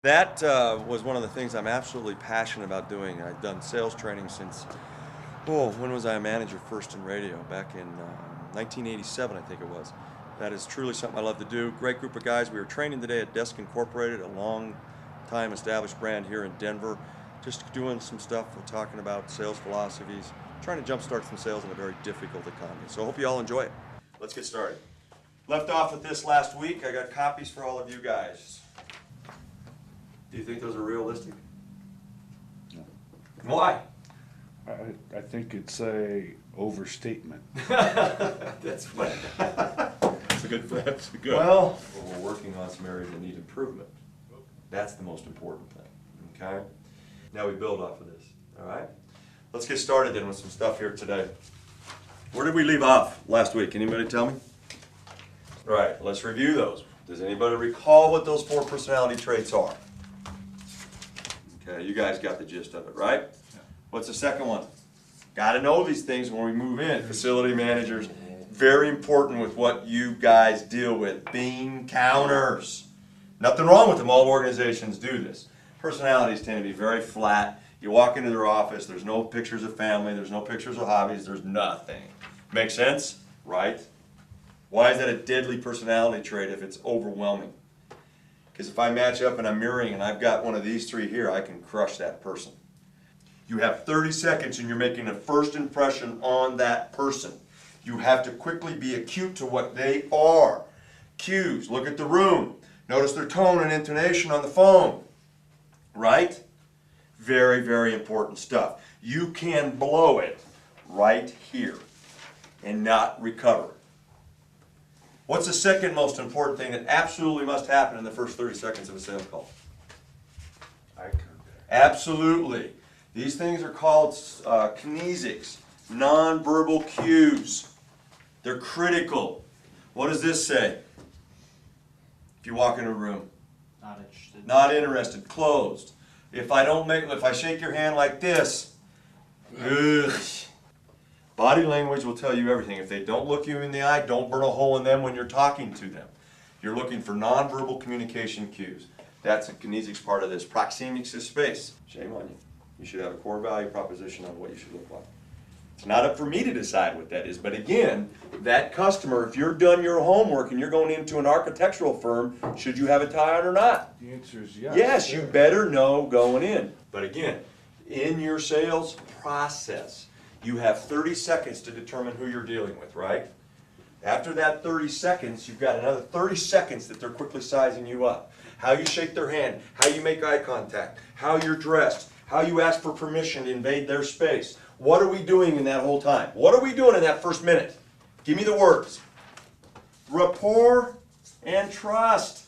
That was one of the things I'm absolutely passionate about doing. I've done sales training since, when was I a manager first in radio? Back in 1987, I think it was. That is truly something I love to do. Great group of guys. We were training today at Desk Incorporated, a long time established brand here in Denver. Just doing some stuff. We're talking about sales philosophies, trying to jumpstart some sales in a very difficult economy. So I hope you all enjoy it. Let's get started. Left off with this last week. I got copies for all of you guys. Do you think those are realistic? No. Why? I think it's a overstatement. That's what. That's a good. Well, we're working on some areas that need improvement. That's the most important thing. Okay. Now we build off of this. All right. Let's get started then with some stuff here today. Where did we leave off last week? Anybody tell me? All right. Let's review those. Does anybody recall what those 4 personality traits are? Okay, you guys got the gist of it, right? Yeah. What's the second one? Got to know these things when we move in. Facility managers, very important with what you guys deal with. Bean counters. Nothing wrong with them. All organizations do this. Personalities tend to be very flat. You walk into their office, there's no pictures of family, there's no pictures of hobbies, there's nothing. Make sense? Right? Why is that a deadly personality trait if it's overwhelming? Because if I match up and I'm mirroring and I've got one of these 3 here, I can crush that person. You have 30 seconds and you're making a first impression on that person. You have to quickly be acute to what they are. Cues, look at the room. Notice their tone and intonation on the phone. Right? Very, very important stuff. You can blow it right here and not recover. What's the second most important thing that absolutely must happen in the first 30 seconds of a sales call? Eye contact. Absolutely. These things are called kinesics, nonverbal cues. They're critical. What does this say? If you walk into a room. Not interested. Not interested. Closed. If I shake your hand like this, ugh. Body language will tell you everything. If they don't look you in the eye, don't burn a hole in them when you're talking to them. You're looking for nonverbal communication cues. That's a kinesics part of this. Proxemics is space. Shame on you. You should have a core value proposition on what you should look like. It's not up for me to decide what that is, but again, that customer, if you're done your homework and you're going into an architectural firm, should you have a tie on or not? The answer is yes. Yes, you better know going in. But again, in your sales process, you have 30 seconds to determine who you're dealing with, right? After that 30 seconds, you've got another 30 seconds that they're quickly sizing you up. How you shake their hand, how you make eye contact, how you're dressed, how you ask for permission to invade their space. What are we doing in that whole time? What are we doing in that first minute? Give me the words. Rapport and trust.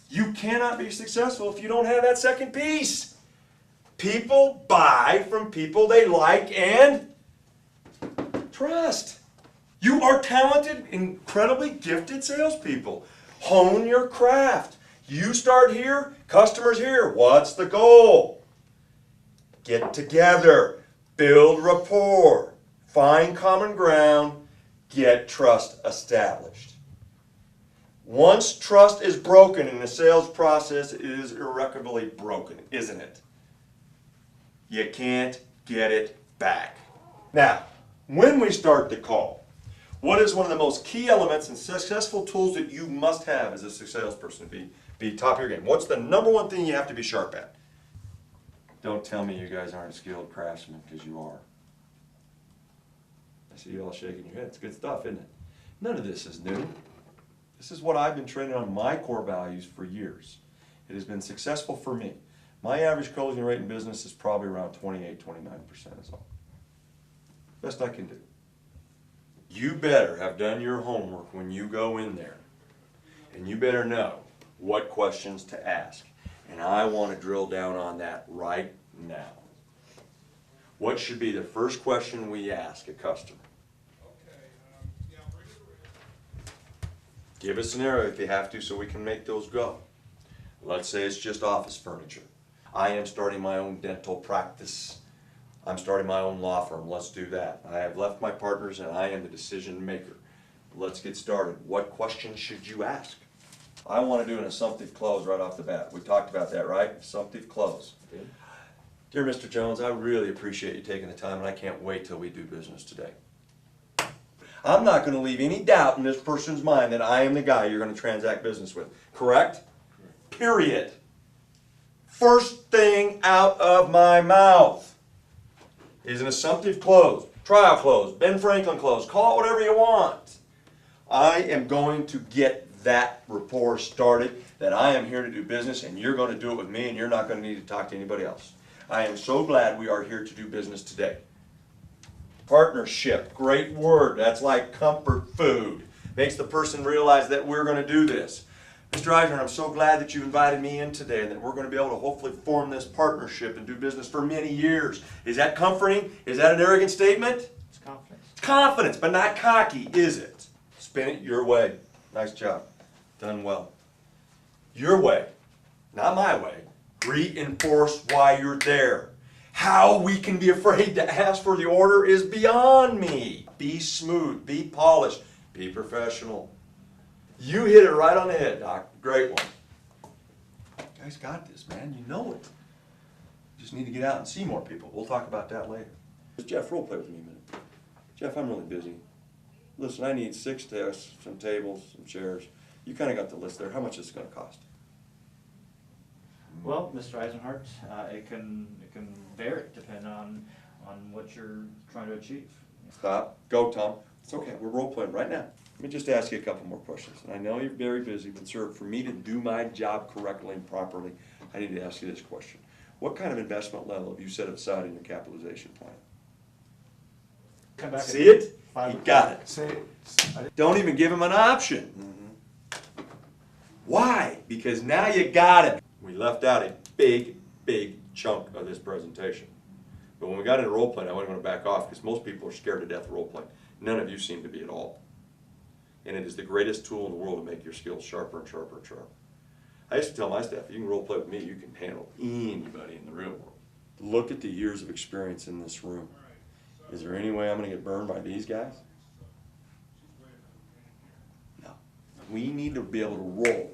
You cannot be successful if you don't have that second piece. People buy from people they like and trust. You are talented, incredibly gifted salespeople. Hone your craft. You start here, customers here. What's the goal? Get together, build rapport, find common ground, get trust established. Once trust is broken in the sales process, it is irreparably broken, isn't it? You can't get it back. Now, when we start the call, what is one of the most key elements and successful tools that you must have as a salesperson to be top of your game? What's the number one thing you have to be sharp at? Don't tell me you guys aren't skilled craftsmen, because you are. I see you all shaking your heads. Good stuff, isn't it? None of this is new. This is what I've been training on my core values for years. It has been successful for me. My average closing rate in business is probably around 28, 29% is all. Best I can do. You better have done your homework when you go in there. And you better know what questions to ask. And I want to drill down on that right now. What should be the first question we ask a customer? Give a scenario if you have to so we can make those go. Let's say it's just office furniture. I am starting my own dental practice. I'm starting my own law firm. Let's do that. I have left my partners and I am the decision maker. Let's get started. What questions should you ask? I wanna do an assumptive close right off the bat. We talked about that, right? Assumptive close. Dear Mr. Jones, I really appreciate you taking the time, and I can't wait till we do business today. I'm not gonna leave any doubt in this person's mind that I am the guy you're gonna transact business with, correct? Period. First thing out of my mouth is an assumptive close, trial close, Ben Franklin close, call it whatever you want. I am going to get that rapport started, that I am here to do business and you're going to do it with me and you're not going to need to talk to anybody else. I am so glad we are here to do business today. Partnership, great word. That's like comfort food. Makes the person realize that we're going to do this. Mr. Eisner, I'm so glad that you invited me in today and that we're going to be able to hopefully form this partnership and do business for many years. Is that comforting? Is that an arrogant statement? It's confidence. It's confidence, but not cocky, is it? Spin it your way. Nice job. Done well. Your way, not my way. Reinforce why you're there. How we can be afraid to ask for the order is beyond me. Be smooth, be polished, be professional. You hit it right on the head, Doc. Great one. You guys got this, man. You know it. You just need to get out and see more people. We'll talk about that later. Jeff, role play with me a minute. Jeff, I'm really busy. Listen, I need 6 desks, some tables, some chairs. You kind of got the list there. How much is it going to cost? Well, Mr. Eisenhart, it can vary depending on what you're trying to achieve. Stop. Go, Tom. It's okay. We're role playing right now. Let me just ask you a couple more questions. And I know you're very busy, but sir, for me to do my job correctly and properly, I need to ask you this question. What kind of investment level have you set aside in your capitalization plan? Come back See it? Five- He got it. Say, Don't even give him an option. Why? Because now you got it. We left out a big, big chunk of this presentation. But when we got into role playing, I wasn't going to back off because most people are scared to death of role playing. None of you seem to be at all. And it is the greatest tool in the world to make your skills sharper and sharper and sharper. I used to tell my staff, if you can role play with me, you can handle anybody in the real world. Look at the years of experience in this room. Is there any way I'm going to get burned by these guys? No. We need to be able to roll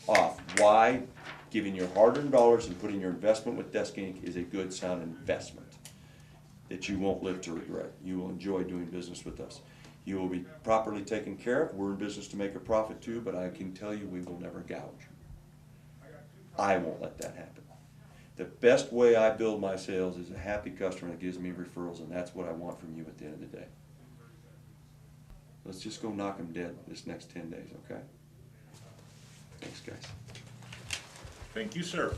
off why giving your hard-earned dollars and putting your investment with Desk Inc. is a good, sound investment that you won't live to regret. You will enjoy doing business with us. You will be properly taken care of. We're in business to make a profit too, but I can tell you we will never gouge. I won't let that happen. The best way I build my sales is a happy customer that gives me referrals, and that's what I want from you at the end of the day. Let's just go knock them dead this next 10 days, okay? Thanks, guys. Thank you, sir.